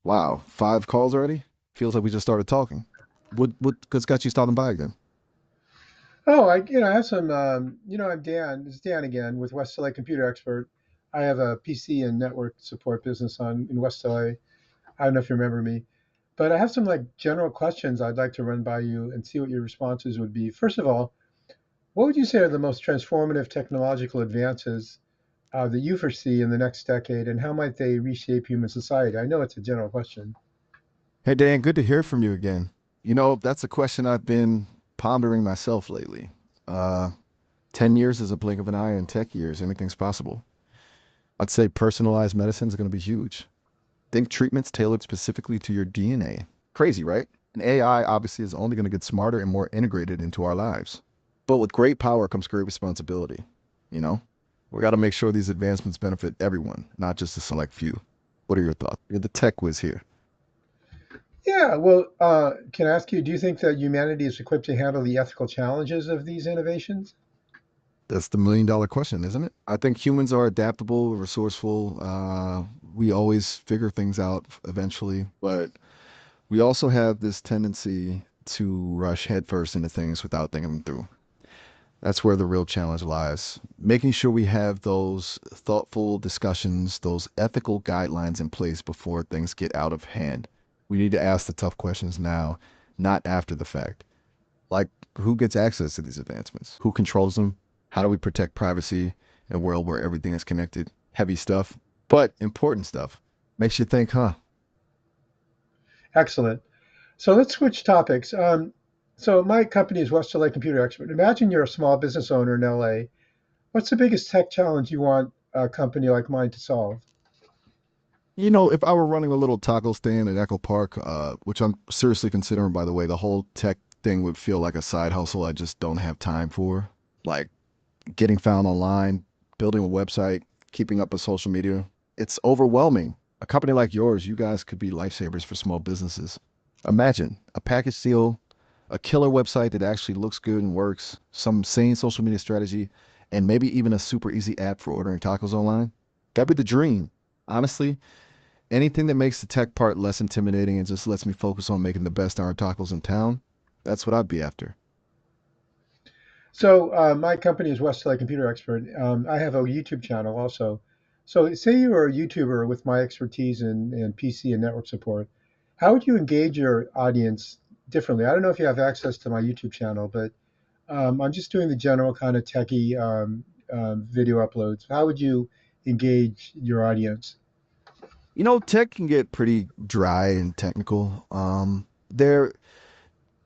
Wow, 5 calls already? Feels like we just started talking. What's got you stopping by again? Oh, I have some, I'm Dan. It's Dan again with West LA Computer Expert. I have a PC and network support business in West LA. I don't know if you remember me, but I have some like general questions I'd like to run by you and see what your responses would be. First of all, what would you say are the most transformative technological advances that you foresee in the next decade, and how might they reshape human society? I know it's a general question. Hey Dan, good to hear from you again. That's a question I've been pondering myself lately. Uh, 10 years is a blink of an eye in tech years. Anything's possible. I'd say personalized medicine is going to be huge. Think treatments tailored specifically to your DNA. Crazy, right? And AI obviously is only going to get smarter and more integrated into our lives. But with great power comes great responsibility. You know, we got to make sure these advancements benefit everyone, not just a select few. What are your thoughts? You're the tech whiz here. Yeah, well, can I ask you, do you think that humanity is equipped to handle the ethical challenges of these innovations? That's the $1 million question, isn't it? I think humans are adaptable, resourceful. We always figure things out eventually, but we also have this tendency to rush headfirst into things without thinking them through. That's where the real challenge lies. Making sure we have those thoughtful discussions, those ethical guidelines in place before things get out of hand. We need to ask the tough questions now, not after the fact. Like, who gets access to these advancements? Who controls them? How do we protect privacy in a world where everything is connected? Heavy stuff, but important stuff. Makes you think, huh? Excellent. So let's switch topics. So my company is West LA Computer Expert. Imagine you're a small business owner in LA. What's the biggest tech challenge you want a company like mine to solve? If I were running a little taco stand at Echo Park, which I'm seriously considering, by the way, the whole tech thing would feel like a side hustle I just don't have time for. Like getting found online, building a website, keeping up with social media. It's overwhelming. A company like yours, you guys could be lifesavers for small businesses. Imagine a package deal, a killer website that actually looks good and works, some sane social media strategy, and maybe even a super easy app for ordering tacos online. That'd be the dream. Honestly, anything that makes the tech part less intimidating and just lets me focus on making the best darn tacos in town, that's what I'd be after. So my company is West LA Computer Expert. I have a YouTube channel also. So say you are a YouTuber with my expertise in PC and network support. How would you engage your audience differently? I don't know if you have access to my YouTube channel, but I'm just doing the general kind of techie video uploads. How would you engage your audience? Tech can get pretty dry and technical. There,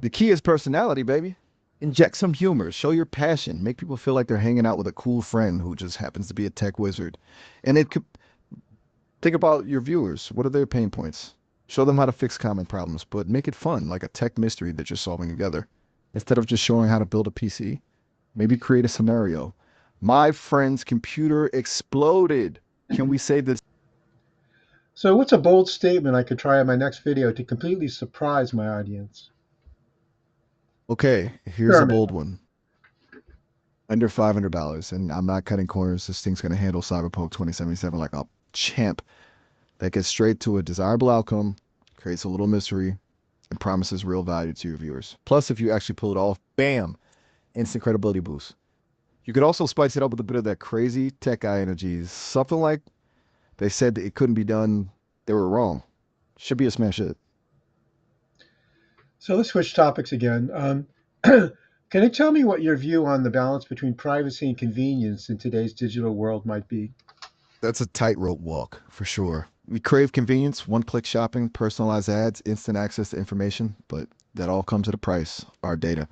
the key is personality, baby. Inject some humor, show your passion, make people feel like they're hanging out with a cool friend who just happens to be a tech wizard. And it could think about your viewers. What are their pain points? Show them how to fix common problems, but make it fun, like a tech mystery that you're solving together. Instead of just showing how to build a PC, maybe create a scenario. My friend's computer exploded. Can we say this? So what's a bold statement I could try in my next video to completely surprise my audience? Okay, here's a Experiment. bold one. Under $500, and I'm not cutting corners. This thing's gonna handle Cyberpunk 2077 like a champ. That gets straight to a desirable outcome, creates a little mystery, and promises real value to your viewers. Plus, if you actually pull it off, bam, instant credibility boost. You could also spice it up with a bit of that crazy tech guy energy. Something like they said that it couldn't be done, they were wrong. Should be a smash hit. So let's switch topics again. Can you tell me what your view on the balance between privacy and convenience in today's digital world might be? That's a tightrope walk for sure. We crave convenience, one click shopping, personalized ads, instant access to information, but that all comes at a price our data.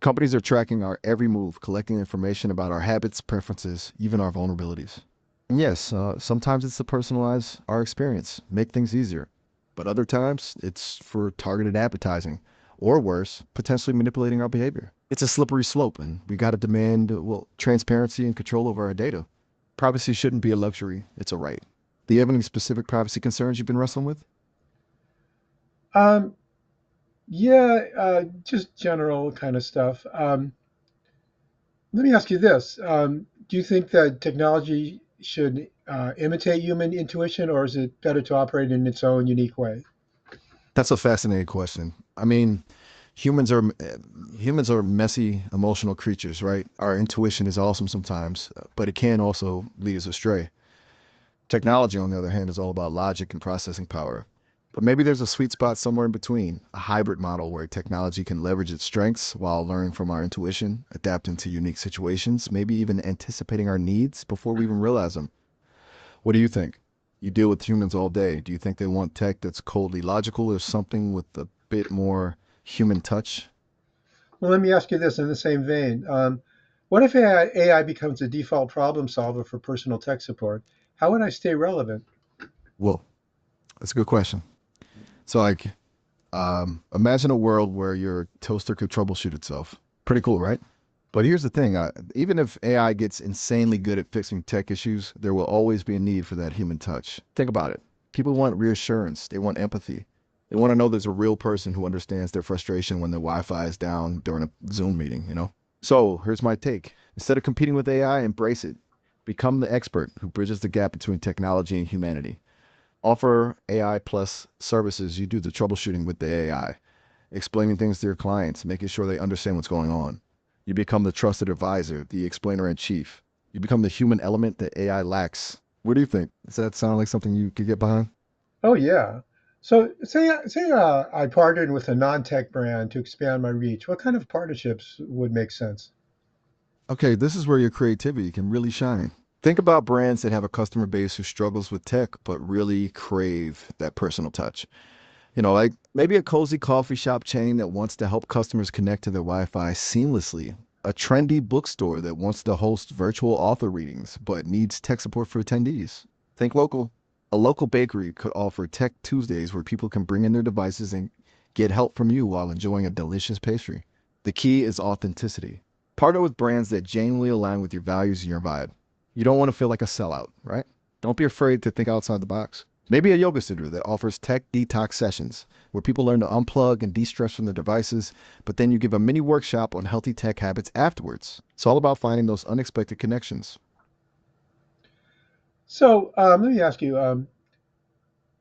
Companies are tracking our every move, collecting information about our habits, preferences, even our vulnerabilities. And yes, sometimes it's to personalize our experience, make things easier. But other times, it's for targeted advertising, or worse, potentially manipulating our behavior. It's a slippery slope, and we got to demand, well, transparency and control over our data. Privacy shouldn't be a luxury, it's a right. Do you have any specific privacy concerns you've been wrestling with? Um, yeah, just general kind of stuff. Let me ask you this. Do you think that technology should imitate human intuition, or is it better to operate in its own unique way? That's a fascinating question. I mean, humans are humans are messy, emotional creatures, right? Our intuition is awesome sometimes, but it can also lead us astray. Technology, on the other hand, is all about logic and processing power. But maybe there's a sweet spot somewhere in between, a hybrid model where technology can leverage its strengths while learning from our intuition, adapting to unique situations, maybe even anticipating our needs before we even realize them. What do you think? You deal with humans all day. Do you think they want tech that's coldly logical or something with a bit more human touch? Well, let me ask you this in the same vein. What if AI becomes a default problem solver for personal tech support? How would I stay relevant? Well, that's a good question. So, like, imagine a world where your toaster could troubleshoot itself. Pretty cool, right? But here's the thing, even if AI gets insanely good at fixing tech issues, there will always be a need for that human touch. Think about it. People want reassurance, they want empathy. They want to know there's a real person who understands their frustration when their Wi-Fi is down during a Zoom meeting, you know? So here's my take. Instead of competing with AI, embrace it. Become the expert who bridges the gap between technology and humanity. Offer AI plus services. You do the troubleshooting with the AI, explaining things to your clients, making sure they understand what's going on. You become the trusted advisor, the explainer in chief. You become the human element that AI lacks. What do you think? Does that sound like something you could get behind? Oh yeah. So say I partnered with a non-tech brand to expand my reach. What kind of partnerships would make sense? Okay, this is where your creativity can really shine. Think about brands that have a customer base who struggles with tech but really crave that personal touch. Like maybe a cozy coffee shop chain that wants to help customers connect to their Wi Fi seamlessly, a trendy bookstore that wants to host virtual author readings but needs tech support for attendees. Think local. A local bakery could offer Tech Tuesdays where people can bring in their devices and get help from you while enjoying a delicious pastry. The key is authenticity. Partner with brands that genuinely align with your values and your vibe. You don't want to feel like a sellout, right? Don't be afraid to think outside the box. Maybe a yoga studio that offers tech detox sessions where people learn to unplug and de stress from their devices, but then you give a mini workshop on healthy tech habits afterwards. It's all about finding those unexpected connections. So let me ask you.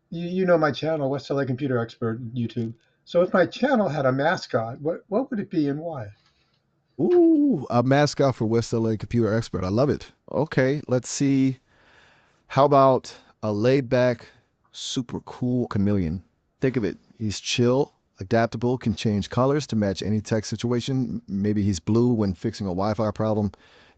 You know my channel, West LA Computer Expert, YouTube. So if my channel had a mascot, what would it be and why? Ooh, a mascot for West LA Computer Expert. I love it. Okay, let's see. How about a laid back, super cool chameleon? Think of it. He's chill, adaptable, can change colors to match any tech situation. Maybe he's blue when fixing a Wi Fi problem,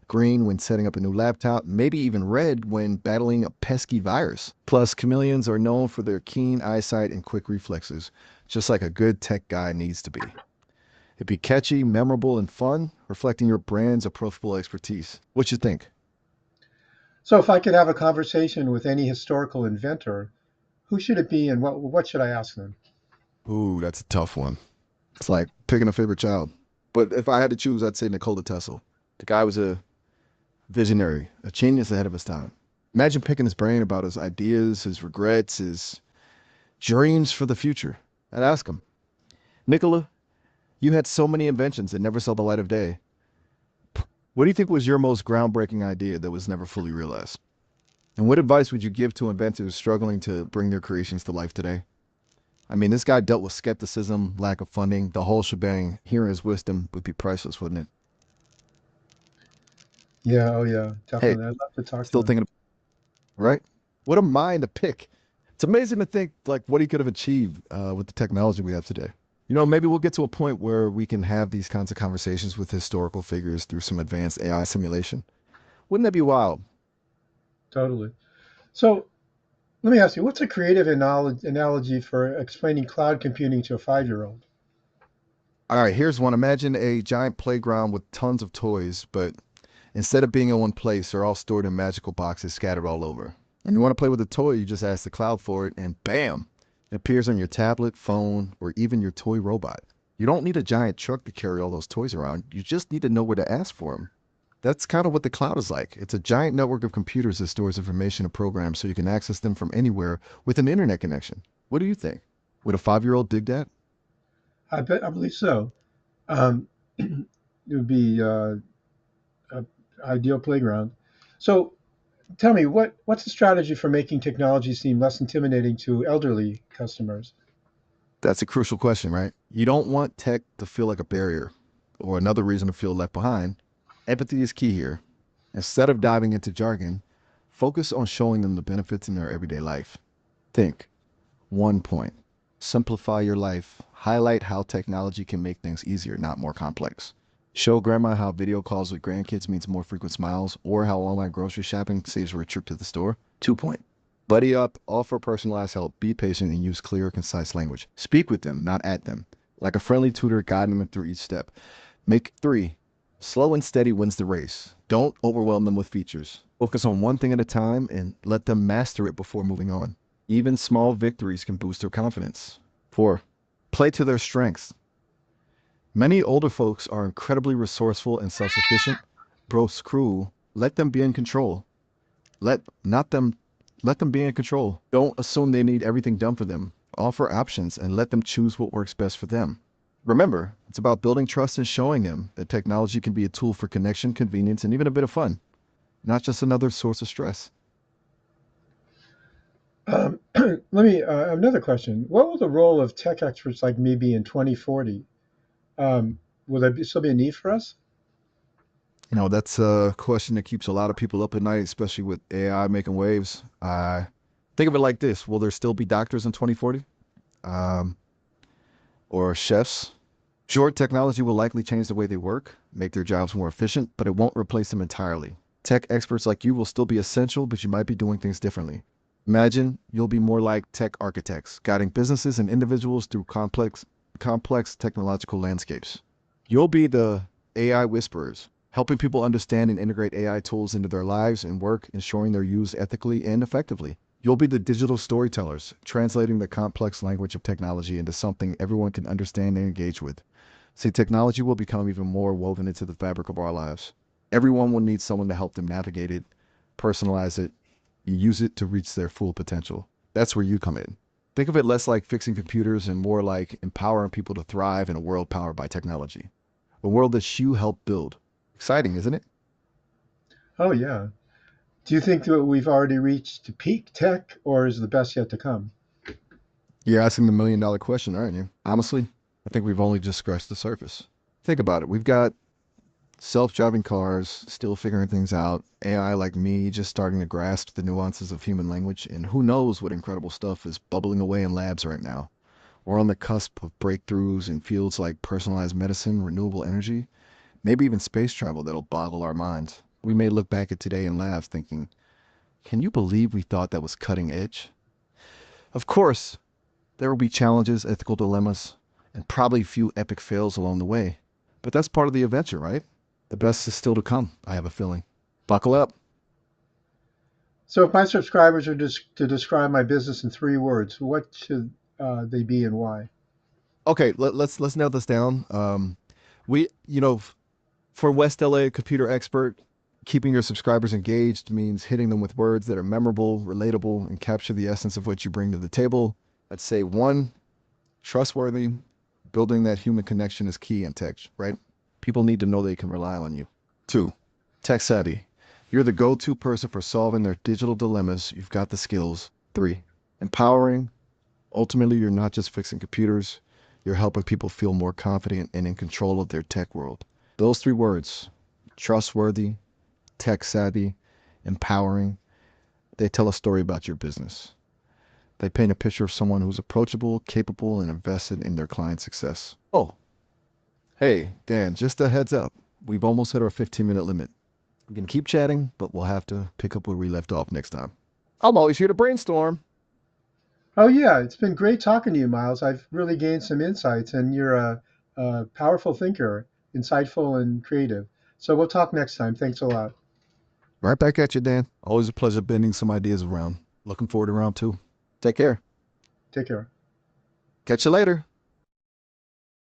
green when setting up a new laptop, maybe even red when battling a pesky virus. Plus, chameleons are known for their keen eyesight and quick reflexes, just like a good tech guy needs to be. It'd be catchy, memorable, and fun, reflecting your brand's approachable expertise. What you think? So if I could have a conversation with any historical inventor, who should it be and what should I ask them? Ooh, that's a tough one. It's like picking a favorite child. But if I had to choose, I'd say Nikola Tesla. The guy was a visionary, a genius ahead of his time. Imagine picking his brain about his ideas, his regrets, his dreams for the future. I'd ask him, Nikola, you had so many inventions that never saw the light of day. What do you think was your most groundbreaking idea that was never fully realized? And what advice would you give to inventors struggling to bring their creations to life today? I mean, this guy dealt with skepticism, lack of funding, the whole shebang. Hearing his wisdom would be priceless, wouldn't it? Yeah, oh yeah, Hey, definitely. I'd love to talk to still them. thinking, right? What a mind to pick. It's amazing to think like what he could have achieved with the technology we have today. Maybe we'll get to a point where we can have these kinds of conversations with historical figures through some advanced AI simulation. Wouldn't that be wild? Totally. So let me ask you, what's a creative analogy for explaining cloud computing to a 5-year-old? All right, here's one. Imagine a giant playground with tons of toys, but instead of being in one place, they're all stored in magical boxes scattered all over. And you want to play with a toy, you just ask the cloud for it, and bam, it appears on your tablet, phone, or even your toy robot. You don't need a giant truck to carry all those toys around. You just need to know where to ask for them. That's kind of what the cloud is like. It's a giant network of computers that stores information and programs so you can access them from anywhere with an internet connection. What do you think? Would a 5-year-old dig that? I believe so. Um, it would be a ideal playground. So Tell me, what's the strategy for making technology seem less intimidating to elderly customers? That's a crucial question, right? You don't want tech to feel like a barrier or another reason to feel left behind. Empathy is key here. Instead of diving into jargon, focus on showing them the benefits in their everyday life. Think, one point. Simplify your life. Highlight how technology can make things easier, not more complex. Show grandma how video calls with grandkids means more frequent smiles, or how online grocery shopping saves her a trip to the store. 2 point. Buddy up, offer personalized help, be patient, and use clear, concise language. Speak with them, not at them. Like a friendly tutor, guiding them through each step. Make 3. Slow and steady wins the race. Don't overwhelm them with features. Focus on one thing at a time and let them master it before moving on. Even small victories can boost their confidence. 4. Play to their strengths. Many older folks are incredibly resourceful and self-sufficient. Bro, screw. Let them be in control. Let not them let them be in control. Don't assume they need everything done for them. Offer options and let them choose what works best for them. Remember, it's about building trust and showing them that technology can be a tool for connection, convenience, and even a bit of fun, not just another source of stress. Let me another question. What will the role of tech experts like me be in 2040? Will still be a need for us? That's a question that keeps a lot of people up at night, especially with AI making waves. Think of it like this. Will there still be doctors in 2040? Um, or chefs? Sure, technology will likely change the way they work, make their jobs more efficient, but it won't replace them entirely. Tech experts like you will still be essential, but you might be doing things differently. Imagine you'll be more like tech architects, guiding businesses and individuals through complex technological landscapes. You'll be the AI whisperers, helping people understand and integrate AI tools into their lives and work, ensuring they're used ethically and effectively. You'll be the digital storytellers, translating the complex language of technology into something everyone can understand and engage with. See, technology will become even more woven into the fabric of our lives. Everyone will need someone to help them navigate it, personalize it, and use it to reach their full potential. That's where you come in. Think of it less like fixing computers and more like empowering people to thrive in a world powered by technology. A world that you helped build. Exciting, isn't it? Oh yeah. Do you think that we've already reached peak tech, or is the best yet to come? You're asking the $1 million question, aren't you? Honestly, I think we've only just scratched the surface. Think about it. We've got self-driving cars still figuring things out, AI like me just starting to grasp the nuances of human language, and who knows what incredible stuff is bubbling away in labs right now. We're on the cusp of breakthroughs in fields like personalized medicine, renewable energy, maybe even space travel that'll boggle our minds. We may look back at today in labs thinking, can you believe we thought that was cutting edge? Of course, there will be challenges, ethical dilemmas, and probably a few epic fails along the way. But that's part of the adventure, right? The best is still to come, I have a feeling. Buckle up. So, if my subscribers are to describe my business in 3 words, what should they be and why? Okay, let's nail this down. We, for West LA Computer Expert, keeping your subscribers engaged means hitting them with words that are memorable, relatable, and capture the essence of what you bring to the table. I'd say 1, trustworthy. Building that human connection is key in tech, right? People need to know they can rely on you. 2, tech savvy. You're the go-to person for solving their digital dilemmas. You've got the skills. 3, empowering. Ultimately, you're not just fixing computers, you're helping people feel more confident and in control of their tech world. Those 3 words, trustworthy, tech savvy, empowering, they tell a story about your business. They paint a picture of someone who's approachable, capable, and invested in their client's success. Oh, hey, Dan, just a heads up. We've almost hit our 15-minute limit. We can keep chatting, but we'll have to pick up where we left off next time. I'm always here to brainstorm. Oh yeah, it's been great talking to you, Miles. I've really gained some insights, and you're a powerful thinker, insightful and creative. So we'll talk next time. Thanks a lot. Right back at you, Dan. Always a pleasure bending some ideas around. Looking forward to round 2. Take care. Take care. Catch you later.